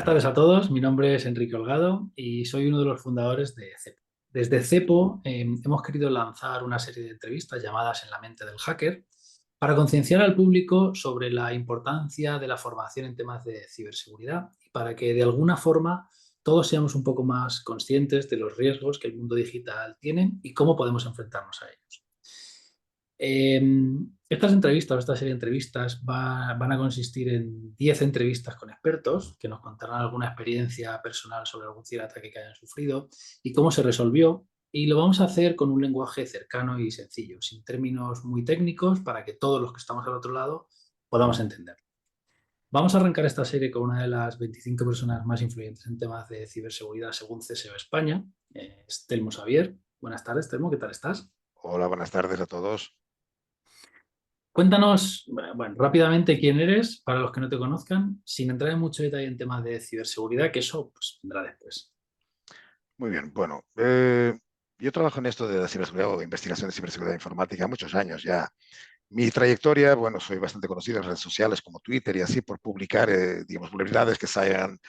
Buenas tardes a todos, mi nombre es Enrique Holgado y soy uno de los fundadores de Cepo. Desde Cepo hemos querido lanzar una serie de entrevistas llamadas En la mente del hacker para concienciar al público sobre la importancia de la formación en temas de ciberseguridad y para que de alguna forma todos seamos un poco más conscientes de los riesgos que el mundo digital tiene y cómo podemos enfrentarnos a ellos. Eh, Estas entrevistas, esta serie de entrevistas, van a consistir en 10 entrevistas con expertos que nos contarán alguna experiencia personal sobre algún ciberataque que hayan sufrido y cómo se resolvió. Y lo vamos a hacer con un lenguaje cercano y sencillo, sin términos muy técnicos, para que todos los que estamos al otro lado podamos entender. Vamos a arrancar esta serie con una de las 25 personas más influyentes en temas de ciberseguridad según CSO España, es Telmo Xavier. Buenas tardes, Telmo, ¿qué tal estás? Hola, buenas tardes a todos. Cuéntanos, bueno, rápidamente quién eres, para los que no te conozcan, sin entrar en mucho detalle en temas de ciberseguridad, que eso pues, vendrá después. Muy bien, bueno, yo trabajo en esto de la ciberseguridad o de investigación de ciberseguridad informática muchos años ya. Mi trayectoria, bueno, soy bastante conocido en redes sociales como Twitter y así por publicar, digamos, vulnerabilidades que sean,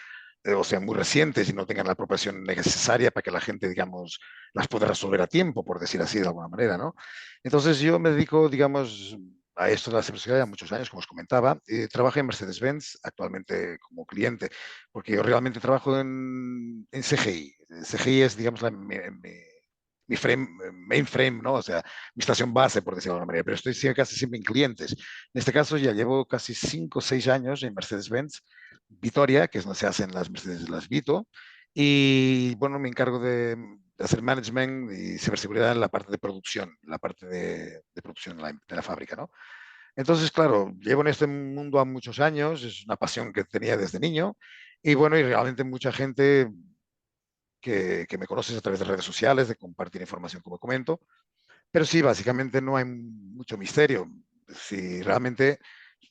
o sean muy recientes y no tengan la proporción necesaria para que la gente, digamos, las pueda resolver a tiempo, por decir así de alguna manera, ¿no? Entonces yo me dedico, digamos, a esto de la ciberseguridad ya muchos años, como os comentaba. Trabajo en Mercedes-Benz actualmente como cliente, porque yo realmente trabajo en CGI. CGI es, digamos, mi mainframe, ¿no? O sea, mi estación base, por decirlo de alguna manera, pero estoy casi siempre en clientes. En este caso ya llevo casi 5 o 6 años en Mercedes-Benz Vitoria, que es donde se hacen las Mercedes, las Vito, y bueno, me encargo de hacer management y ciberseguridad en la parte de producción, la parte de producción de la fábrica, ¿no? Entonces, claro, llevo en este mundo a muchos años, es una pasión que tenía desde niño, y bueno, y realmente mucha gente que me conoces a través de redes sociales, de compartir información como comento, pero sí, básicamente no hay mucho misterio. Si realmente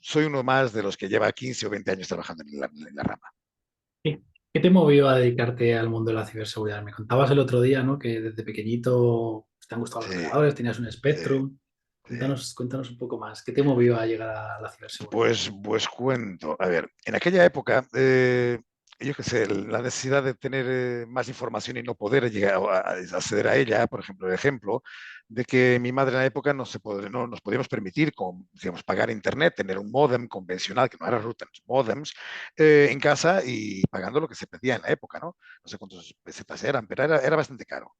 soy uno más de los que lleva 15 o 20 años trabajando en la rama. ¿Qué te movió a dedicarte al mundo de la ciberseguridad? Me contabas el otro día, ¿no? Que desde pequeñito te han gustado los Sí, ordenadores, tenías un sí, Spectrum. sí. Cuéntanos un poco más. ¿Qué te movió a llegar a la ciberseguridad? Pues cuento. A ver, en aquella época, yo qué sé, la necesidad de tener más información y no poder llegar a acceder a ella, por ejemplo, el ejemplo de que mi madre en la época no nos podíamos permitir digamos, pagar internet, tener un módem convencional, que no era routers, módems, en casa y pagando lo que se pedía en la época, ¿no? No sé cuántos pesetas eran, pero era bastante caro.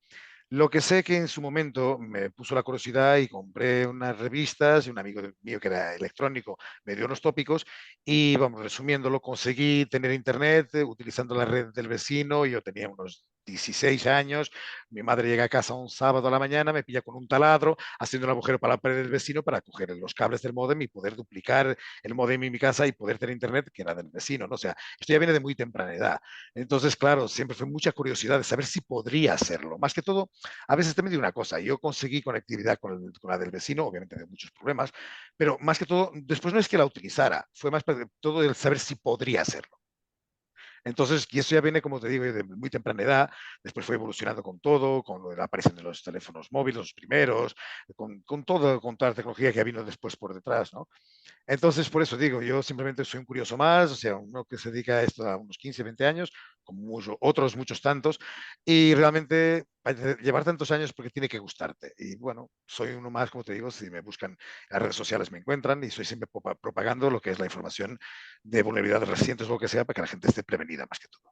Lo que sé que en su momento me puso la curiosidad y compré unas revistas y un amigo mío que era electrónico me dio unos tópicos y, vamos, resumiéndolo, conseguí tener internet utilizando la red del vecino. Yo tenía unos 16 años, mi madre llega a casa un sábado a la mañana, me pilla con un taladro, haciendo un agujero para la pared del vecino para coger los cables del módem y poder duplicar el módem en mi casa y poder tener internet que era del vecino, ¿no? O sea, esto ya viene de muy temprana edad. Entonces, claro, siempre fue mucha curiosidad de saber si podría hacerlo. Más que todo, a veces también digo una cosa, yo conseguí conectividad con la del vecino, obviamente de muchos problemas, pero más que todo, después no es que la utilizara, fue más todo el saber si podría hacerlo. Entonces, y eso ya viene, como te digo, de muy temprana edad, después fue evolucionando con todo, con la aparición de los teléfonos móviles, los primeros, con toda la tecnología que ha venido después por detrás, ¿no? Entonces, por eso digo, yo simplemente soy un curioso más, o sea, uno que se dedica a esto a unos 15, 20 años, como otros muchos tantos, y realmente llevar tantos años porque tiene que gustarte. Y bueno, soy uno más, como te digo, si me buscan en las redes sociales me encuentran y soy siempre propagando lo que es la información de vulnerabilidades recientes o lo que sea para que la gente esté prevenida más que todo.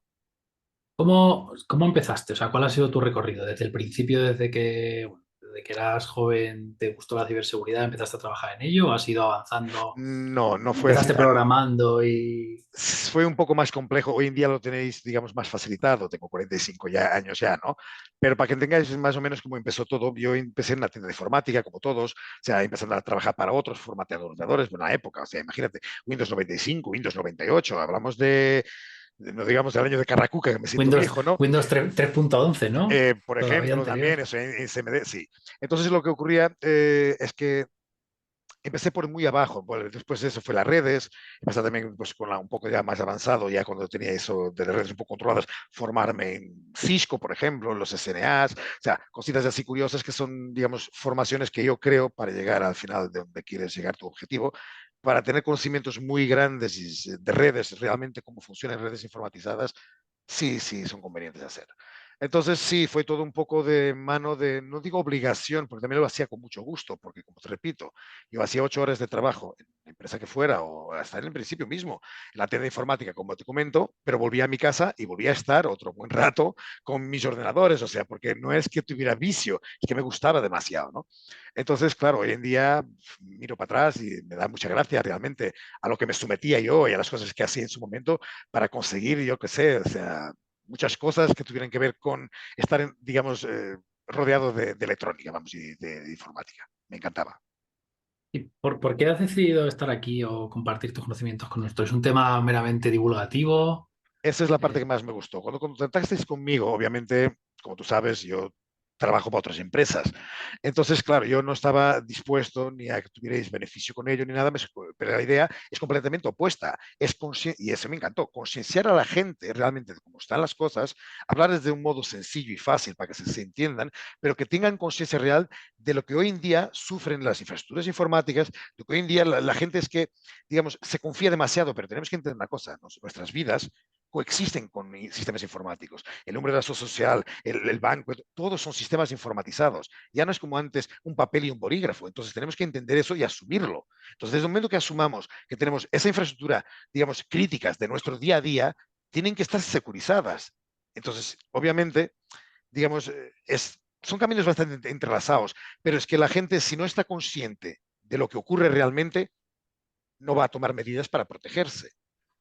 ¿Cómo empezaste? O sea, ¿cuál ha sido tu recorrido? Desde el principio, bueno, desde que eras joven, ¿te gustó la ciberseguridad? ¿Empezaste a trabajar en ello? ¿O has ido avanzando? No, no fue así ¿Empezaste tan, programando y fue un poco más complejo. Hoy en día lo tenéis, digamos, más facilitado. Tengo 45 años ya, ¿no? Pero para que tengáis más o menos cómo empezó todo, yo empecé en la tienda de informática, como todos, o sea, empezando a trabajar para otros formateadores de ordenadores, buena época, o sea, imagínate, Windows 95, Windows 98, hablamos no digamos del año de Carracuca, que me siento Windows, viejo, ¿no? Windows 3.11, ¿no? Por Todavía ejemplo, anterior. también, eso en CMD, sí. Entonces lo que ocurría es que empecé por muy abajo, bueno, después de eso fue las redes, empecé también pues, con un poco ya más avanzado, ya cuando tenía eso de las redes un poco controladas, formarme en Cisco, por ejemplo, en los SNAs, o sea, cositas así curiosas que son, digamos, formaciones que yo creo para llegar al final de donde quieres llegar tu objetivo, para tener conocimientos muy grandes de redes, realmente cómo funcionan redes informatizadas, sí, sí, son convenientes de hacer. Entonces, sí, fue todo un poco de mano de, no digo obligación, porque también lo hacía con mucho gusto, porque como te repito, yo hacía 8 horas de trabajo en la empresa que fuera, o hasta en el principio mismo, en la tienda de informática, como te comento, pero volvía a mi casa y volvía a estar otro buen rato con mis ordenadores, o sea, porque no es que tuviera vicio, es que me gustaba demasiado, ¿no? Entonces, claro, hoy en día miro para atrás y me da mucha gracia realmente a lo que me sometía yo y a las cosas que hacía en su momento para conseguir, yo qué sé, o sea, muchas cosas que tuvieran que ver con estar, digamos, rodeado de electrónica, vamos, y de informática. Me encantaba. ¿Y por qué has decidido estar aquí o compartir tus conocimientos con nosotros? ¿Es un tema meramente divulgativo? Esa es la parte Eh, que más me gustó. Cuando contactasteis conmigo, obviamente, como tú sabes, yo trabajo para otras empresas. Entonces, claro, yo no estaba dispuesto ni a que tuvierais beneficio con ello ni nada, pero la idea es completamente opuesta. Y eso me encantó, concienciar a la gente realmente de cómo están las cosas, hablarles de un modo sencillo y fácil para que se entiendan, pero que tengan conciencia real de lo que hoy en día sufren las infraestructuras informáticas, de que hoy en día la gente es que, digamos, se confía demasiado, pero tenemos que entender una cosa, nuestras vidas coexisten con sistemas informáticos. El número de la seguridad social, el banco, todos son sistemas informatizados. Ya no es como antes un papel y un bolígrafo. Entonces tenemos que entender eso y asumirlo. Entonces, desde el momento que asumamos que tenemos esa infraestructura, digamos, críticas de nuestro día a día, tienen que estar securizadas. Entonces, obviamente, digamos, son caminos bastante entrelazados, pero es que la gente, si no está consciente de lo que ocurre realmente, no va a tomar medidas para protegerse.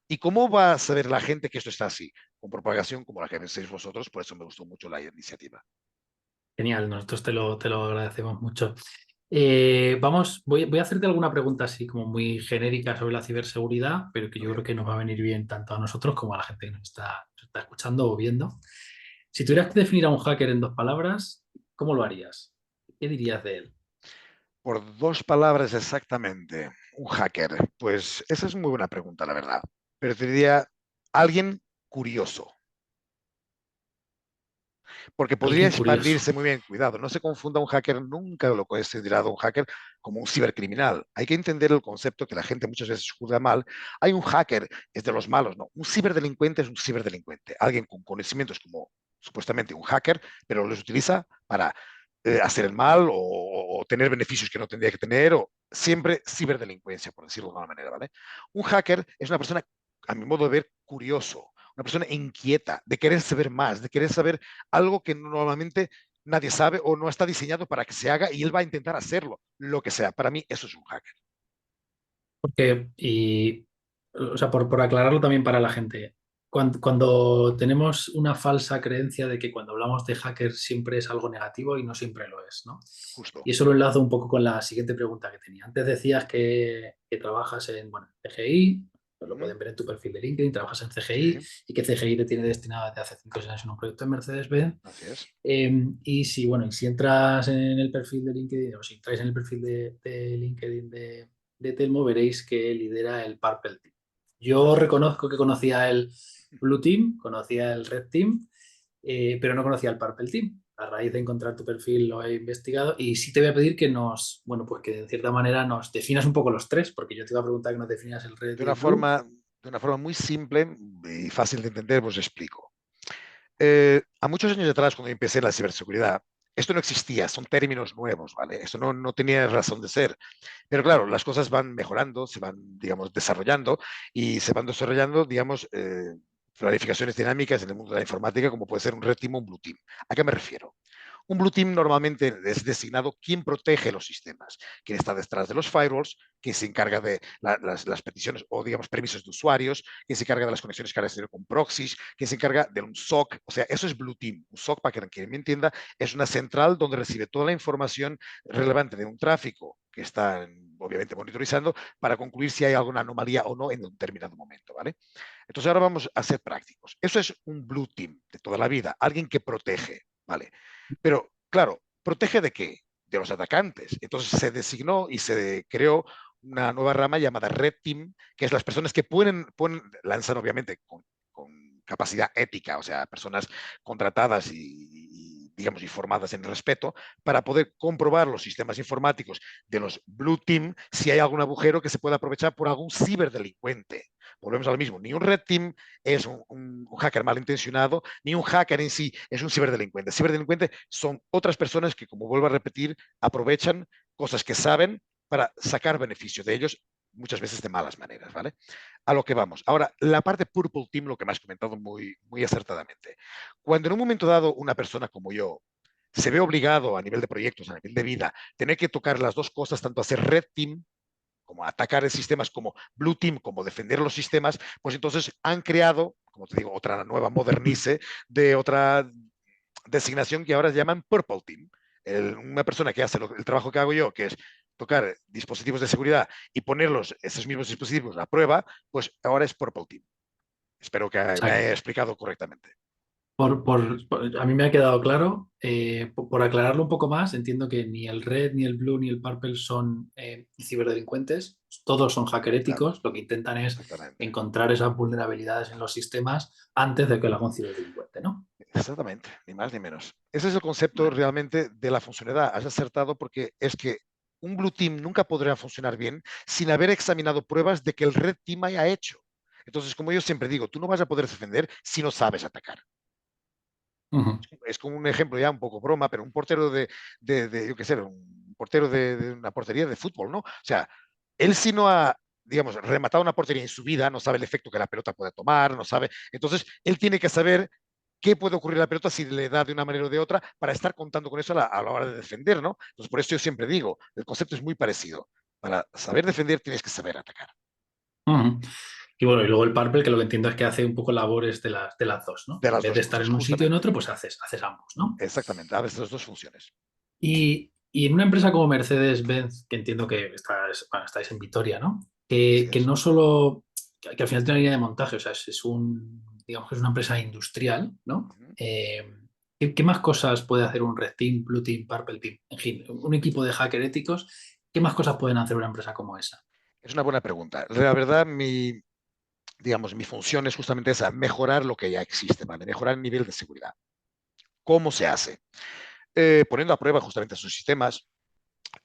¿Y cómo va a saber la gente que esto está así? Con propagación como la que hacéis vosotros, por eso me gustó mucho la iniciativa. Genial, nosotros te lo agradecemos mucho. Voy a hacerte alguna pregunta así como muy genérica sobre la ciberseguridad, pero que Muy yo creo bien. que nos va a venir bien tanto a nosotros como a la gente que nos está escuchando o viendo. Si tuvieras que definir a un hacker en 2 palabras, ¿cómo lo harías? ¿Qué dirías de él? Por 2 palabras exactamente, un hacker. Pues esa es muy buena pregunta, la verdad. Pero te diría alguien curioso, porque podría Alguien curioso. expandirse muy bien. Cuidado, no se confunda un hacker, nunca lo considerado un hacker como un cibercriminal. Hay que entender el concepto que la gente muchas veces juzga mal. Hay un hacker, es de los malos, ¿no? Un ciberdelincuente es un ciberdelincuente. Alguien con conocimientos como supuestamente un hacker, pero los utiliza para hacer el mal o tener beneficios que no tendría que tener, o siempre ciberdelincuencia, por decirlo de alguna manera, ¿vale? Un hacker es una persona, a mi modo de ver, curioso, una persona inquieta, de querer saber más, de querer saber algo que normalmente nadie sabe o no está diseñado para que se haga y él va a intentar hacerlo, lo que sea. Para mí eso es un hacker. O sea, por aclararlo también para la gente, cuando tenemos una falsa creencia de que cuando hablamos de hackers siempre es algo negativo y no siempre lo es, ¿no? Justo. Y eso lo enlazo un poco con la siguiente pregunta que tenía. Antes decías que trabajas en, bueno, CGI, pues lo Ujú. pueden ver en tu perfil de LinkedIn, trabajas en CGI Sí, y que CGI te tiene destinado desde hace 5 años en un proyecto de Mercedes-Benz. así es. Y si, bueno, y si entras en el perfil de LinkedIn o si entráis en el perfil de LinkedIn de Telmo, veréis que lidera el Purple Team. Yo Así es. reconozco que conocía el Blue Team, conocía el Red Team, pero no conocía el Purple Team. A raíz de encontrar tu perfil lo he investigado y sí te voy a pedir que bueno, pues que de cierta manera nos definas un poco los tres, porque yo te iba a preguntar que nos definas el Red De y una el Blue. forma, de una forma muy simple y fácil de entender, os explico. A muchos años atrás, cuando empecé en la ciberseguridad, esto no existía, son términos nuevos, ¿vale? Esto no tenía razón de ser. Pero claro, las cosas van mejorando, se van, digamos, desarrollando y se van desarrollando, digamos, planificaciones dinámicas en el mundo de la informática, como puede ser un Red Team o un Blue Team. ¿A qué me refiero? Un Blue Team normalmente es designado quien protege los sistemas, quien está detrás de los firewalls, quien se encarga de las peticiones o, digamos, permisos de usuarios, quien se encarga de las conexiones que hará con proxies, quien se encarga de un SOC. O sea, eso es Blue Team. Un SOC, para que quien me entienda, es una central donde recibe toda la información relevante de un tráfico que está obviamente monitorizando para concluir si hay alguna anomalía o no en un determinado momento, ¿vale? Entonces ahora vamos a ser prácticos. Eso es un Blue Team de toda la vida, alguien que protege, ¿vale? Pero, claro, ¿protege de qué? De los atacantes. Entonces se designó y se creó una nueva rama llamada Red Team, que es las personas que lanzan obviamente con capacidad ética, o sea, personas contratadas y digamos, informadas en el respeto, para poder comprobar los sistemas informáticos de los Blue Team si hay algún agujero que se pueda aprovechar por algún ciberdelincuente. Volvemos a lo mismo, ni un Red Team es un hacker malintencionado, ni un hacker en sí es un ciberdelincuente. Ciberdelincuente son otras personas que, como vuelvo a repetir, aprovechan cosas que saben para sacar beneficio de ellos, muchas veces de malas maneras, ¿vale? A lo que vamos. Ahora, la parte Purple Team, lo que me has comentado muy acertadamente. Cuando en un momento dado una persona como yo se ve obligado a nivel de proyectos, a nivel de vida, tener que tocar las dos cosas, tanto hacer Red Team como atacar sistemas, como Blue Team, como defender los sistemas, pues entonces han creado, como te digo, otra nueva modernice de otra designación que ahora llaman Purple Team. Una persona que hace el trabajo que hago yo, que es tocar dispositivos de seguridad y ponerlos, esos mismos dispositivos, a prueba, pues ahora es Purple Team. Espero que O me sea que haya explicado correctamente. a mí me ha quedado claro. Por aclararlo un poco más, entiendo que ni el red, ni el blue, ni el purple son ciberdelincuentes. Todos son hacker éticos. Lo que intentan es Exactamente. encontrar esas vulnerabilidades en los sistemas antes de que lo haga un ciberdelincuente, ¿no? Exactamente, ni más ni menos. Ese es el concepto Vale. realmente de la funcionalidad. Has acertado porque es que un Blue Team nunca podrá funcionar bien sin haber examinado pruebas de que el Red Team haya hecho. Entonces, como yo siempre digo, tú no vas a poder defender si no sabes atacar. Ujú. Es como un ejemplo ya un poco broma, pero un portero yo qué sé, un portero de una portería de fútbol, ¿no? O sea, él si no ha, digamos, rematado una portería en su vida, no sabe el efecto que la pelota puede tomar, no sabe. Entonces, él tiene que saber qué puede ocurrir a la pelota si le da de una manera o de otra para estar contando con eso a la hora de defender, ¿no? Entonces, por eso yo siempre digo, el concepto es muy parecido. Para saber defender tienes que saber atacar. Ujú. Y bueno, y luego el purple, que lo que entiendo es que hace un poco labores de las dos, ¿no? De En las vez dos de estar cosas, en un sitio o en justamente. otro, pues haces ambos, ¿no? Exactamente, a veces las dos funciones. Y en una empresa como Mercedes-Benz, que entiendo que bueno, estáis en Vitoria, ¿no? Así Que es. no solo, que al final tiene una línea de montaje, o sea, digamos que es una empresa industrial, ¿no? Ujú. ¿Qué más cosas puede hacer un Red Team, Blue Team, Purple Team? En fin, un equipo de hacker éticos, ¿qué más cosas pueden hacer una empresa como esa? Es una buena pregunta. La verdad, digamos, mi función es justamente esa, mejorar lo que ya existe, ¿vale? Mejorar el nivel de seguridad. ¿Cómo se hace? Poniendo a prueba justamente sus sistemas,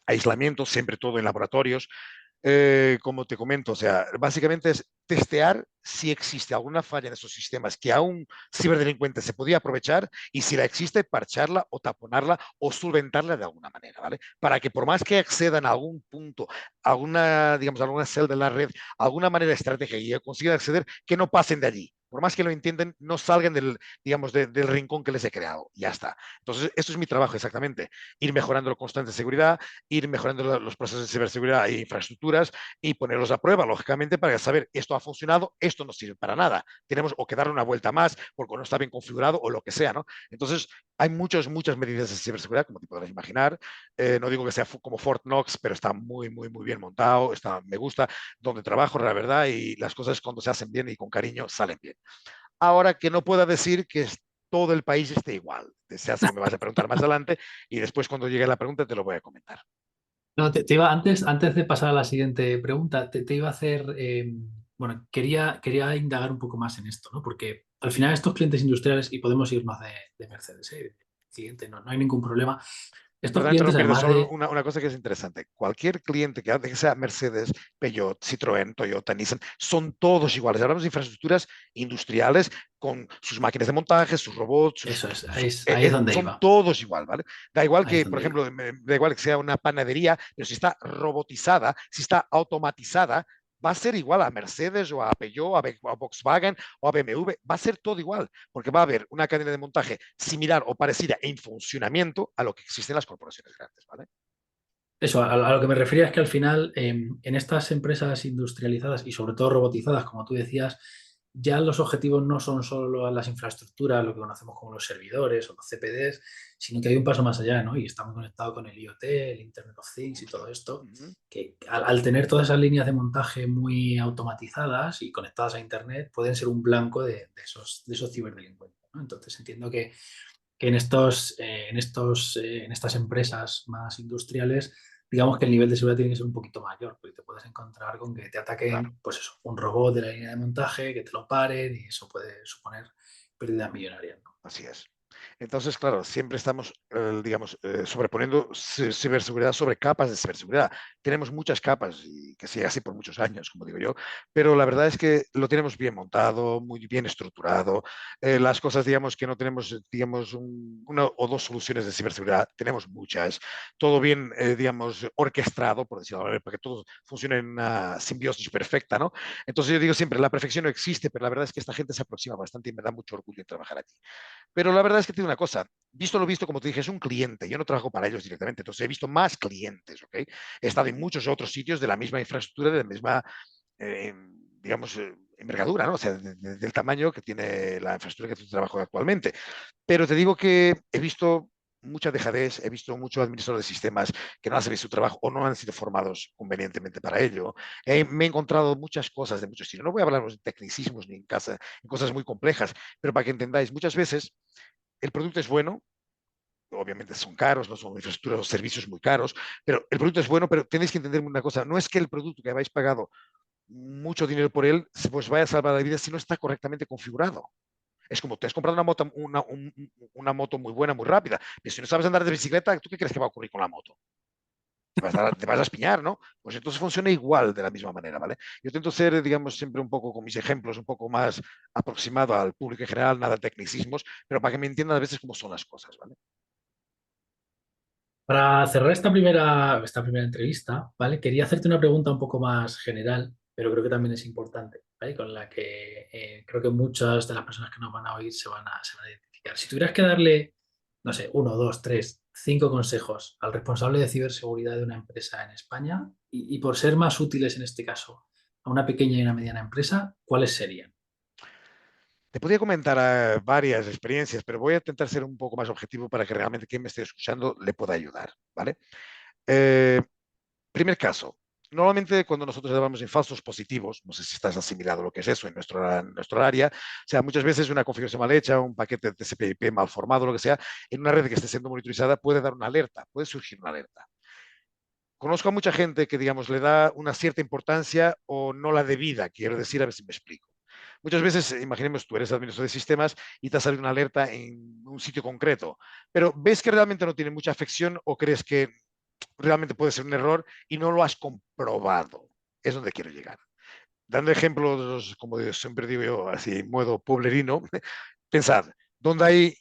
aislamiento, siempre todo en laboratorios. Como te comento, o sea, básicamente es testear si existe alguna falla en esos sistemas que a un ciberdelincuente se podía aprovechar y si la existe, parcharla o taponarla o solventarla de alguna manera, ¿vale? Para que por más que accedan a algún punto, a digamos, alguna celda de la red, alguna manera estratégica y consigan acceder, que no pasen de allí. Por más que lo intenten, no salgan digamos, del rincón que les he creado. Ya está. Entonces, esto es mi trabajo exactamente. Ir mejorando la constante seguridad, ir mejorando los procesos de ciberseguridad e infraestructuras y ponerlos a prueba, lógicamente, para saber esto ha funcionado, esto no sirve para nada. Tenemos o que darle una vuelta más porque no está bien configurado o lo que sea, ¿no? Entonces, hay muchas medidas de ciberseguridad, como te podrás imaginar. No digo que sea como Fort Knox, pero está muy bien montado, me gusta donde trabajo, la verdad, y las cosas cuando se hacen bien y con cariño salen bien. Ahora que no pueda decir que todo el país esté igual. Deseas que me vas a preguntar más adelante y después cuando llegue la pregunta te lo voy a comentar. No, antes de pasar a la siguiente pregunta, te iba a hacer, bueno, quería indagar un poco más en esto, ¿no? Porque al final estos clientes industriales, y podemos irnos de Mercedes, siguiente, no hay ningún problema. Estos Perdón, clientes, interrumpirte, además solo de, una cosa que es interesante. Cualquier cliente que sea Mercedes, Peugeot, Citroën, Toyota, Nissan, son todos iguales. Hablamos de infraestructuras industriales con sus máquinas de montaje, sus robots, eso es, ahí es donde son iba, todos igual, ¿vale? Da igual ahí es que, por donde iba. ejemplo, da igual que sea una panadería, pero si está robotizada, si está automatizada, va a ser igual a Mercedes o a Peugeot, a Volkswagen o a BMW, va a ser todo igual, porque va a haber una cadena de montaje similar o parecida en funcionamiento a lo que existe en las corporaciones grandes, ¿vale? Eso, a lo que me refería es que al final, en estas empresas industrializadas y sobre todo robotizadas, como tú decías, ya los objetivos no son solo las infraestructuras, lo que conocemos como los servidores o los CPDs, sino que hay un paso más allá, ¿no? Y estamos conectados con el IoT, el Internet of Things y todo Justo. esto, Ujú. que al tener todas esas líneas de montaje muy automatizadas y conectadas a Internet, pueden ser un blanco de esos ciberdelincuentes, ¿no? Entonces entiendo que en estas empresas más industriales, digamos que el nivel de seguridad tiene que ser un poquito mayor, porque te puedes encontrar con que te Claro, ataquen, pues eso, un robot de la línea de montaje, que te lo paren y eso puede suponer pérdidas millonarias, ¿no? así es. Entonces, claro, siempre estamos, digamos, sobreponiendo ciberseguridad sobre capas de ciberseguridad. Tenemos muchas capas y que sigue así por muchos años, como digo yo, pero la verdad es que lo tenemos bien montado, muy bien estructurado. Las cosas, digamos, que no tenemos, digamos, una o dos soluciones de ciberseguridad, tenemos muchas. Todo bien, digamos, orquestado, por decirlo de alguna manera, para que todo funcione en una simbiosis perfecta, ¿no? Entonces yo digo siempre, la perfección no existe, pero la verdad es que esta gente se aproxima bastante y me da mucho orgullo trabajar aquí. Pero la verdad es que tiene una cosa, visto lo visto, como te dije, es un cliente, yo no trabajo para ellos directamente, entonces he visto más clientes, ¿ok? He estado en muchos otros sitios de la misma infraestructura, de la misma, eh, digamos, envergadura, ¿no? O sea, del tamaño que tiene la infraestructura que trabajo actualmente. Pero te digo que he visto mucha dejadez, he visto muchos administradores de sistemas que no han sabido su trabajo o no han sido formados convenientemente para ello. Me he encontrado muchas cosas de muchos estilos. No voy a hablar de tecnicismos ni en casa, en cosas muy complejas, pero para que entendáis, muchas veces el producto es bueno, obviamente son caros, no son infraestructuras o servicios muy caros, pero el producto es bueno, pero tenéis que entender una cosa, no es que el producto que habéis pagado mucho dinero por él, pues vaya a salvar la vida si no está correctamente configurado. Es como te has comprado una moto muy buena, muy rápida, pero si no sabes andar de bicicleta, ¿tú qué crees que va a ocurrir con la moto? Te vas a espiñar, ¿no? Pues entonces funciona igual de la misma manera, ¿vale? Yo intento ser, digamos, siempre un poco con mis ejemplos, un poco más aproximado al público en general, nada tecnicismos, pero para que me entiendan a veces cómo son las cosas, ¿vale? Para cerrar esta primera entrevista, ¿vale? Quería hacerte una pregunta un poco más general, pero creo que también es importante, ¿vale? Con la que creo que muchas de las personas que nos van a oír se van a identificar. Si tuvieras que darle, no sé, uno, dos, tres, cinco consejos al responsable de ciberseguridad de una empresa en España, y por ser más útiles en este caso a una pequeña y una mediana empresa, ¿cuáles serían? Te podría comentar varias experiencias, pero voy a intentar ser un poco más objetivo para que realmente quien me esté escuchando le pueda ayudar, ¿vale? Eh, Primer caso. Normalmente cuando nosotros hablamos en falsos positivos, no sé si estás asimilado a lo que es eso en nuestro área, o sea, muchas veces una configuración mal hecha, un paquete de TCP/IP mal formado, lo que sea, en una red que esté siendo monitorizada puede dar una alerta, puede surgir una alerta. Conozco a mucha gente que, digamos, le da una cierta importancia o no la debida, quiero decir, a ver si me explico. Muchas veces, imaginemos, tú eres administrador de sistemas y te ha salido una alerta en un sitio concreto, pero ves que realmente no tiene mucha afección o crees que realmente puede ser un error y no lo has comprobado. Es donde quiero llegar. Dando ejemplos, como siempre digo yo, así en modo pueblerino, pensad, donde hay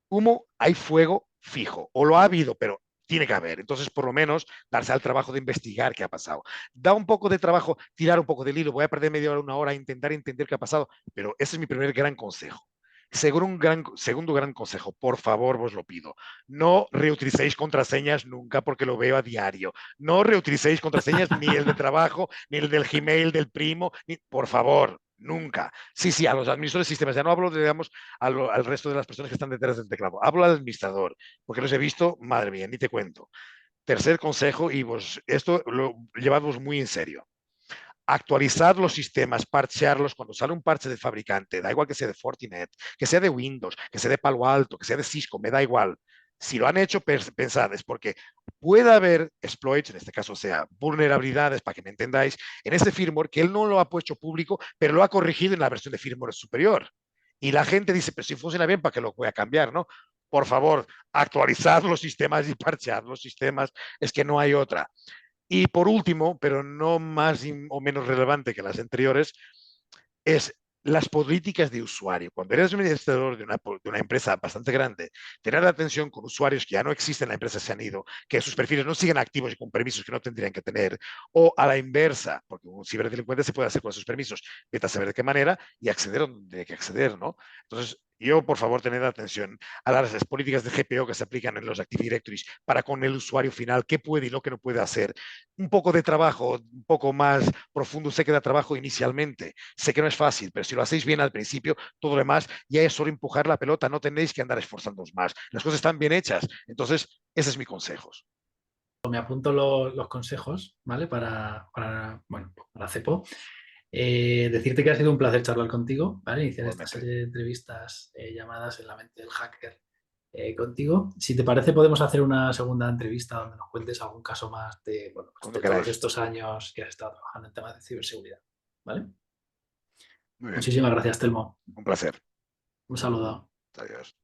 humo, hay fuego fijo, o lo ha habido, pero tiene que haber. Entonces, por lo menos, darse al trabajo de investigar qué ha pasado. Da un poco de trabajo tirar un poco del hilo. Voy a perder media hora, una hora a intentar entender qué ha pasado, pero ese es mi primer gran consejo. Segundo gran consejo, por favor, os lo pido. No reutilicéis contraseñas nunca porque lo veo a diario. No reutilicéis contraseñas ni el de trabajo, ni el del Gmail del primo, ni, por favor, nunca. Sí, sí, a los administradores de sistemas. Ya no hablo, digamos, al resto de las personas que están detrás del teclado. Hablo al administrador, porque los he visto, madre mía, ni te cuento. Tercer consejo, y vos, esto lo llevadvos muy en serio. Actualizar los sistemas, parchearlos cuando sale un parche del fabricante, da igual que sea de Fortinet, que sea de Windows, que sea de Palo Alto, que sea de Cisco, me da igual. Si lo han hecho, pensad, es porque puede haber exploits, en este caso sea vulnerabilidades, para que me entendáis, en ese firmware que él no lo ha puesto público, pero lo ha corregido en la versión de firmware superior. Y la gente dice, pero si funciona bien, ¿para qué lo voy a cambiar? ¿No? Por favor, actualizad los sistemas y parchead los sistemas, es que no hay otra. Y por último, pero no más o menos relevante que las anteriores, es las políticas de usuario. Cuando eres un administrador de una empresa bastante grande, tener la atención con usuarios que ya no existen en la empresa, se han ido, que sus perfiles no siguen activos y con permisos que no tendrían que tener, o a la inversa, porque un ciberdelincuente se puede hacer con esos permisos, vete a saber de qué manera y acceder a donde hay que acceder, ¿no? Entonces, yo, por favor, tened atención a las políticas de GPO que se aplican en los Active Directories para con el usuario final, qué puede y lo que no puede hacer. Un poco de trabajo, un poco más profundo sé que da trabajo inicialmente. Sé que no es fácil, pero si lo hacéis bien al principio, todo lo demás ya es solo empujar la pelota, no tenéis que andar esforzándoos más. Las cosas están bien hechas. Entonces, ese es mi consejo. Me apunto los consejos, ¿vale? Bueno, para Cepo. Decirte que ha sido un placer charlar contigo, ¿vale? Iniciar esta Igualmente, serie de entrevistas llamadas En la mente del hacker contigo. Si te parece, podemos hacer una segunda entrevista donde nos cuentes algún caso más de, bueno, pues cuando de todos queráis. estos años que has estado trabajando en temas de ciberseguridad, ¿vale? Muy bien, Muchísimas gracias, Telmo. un placer. Un saludo. Adiós.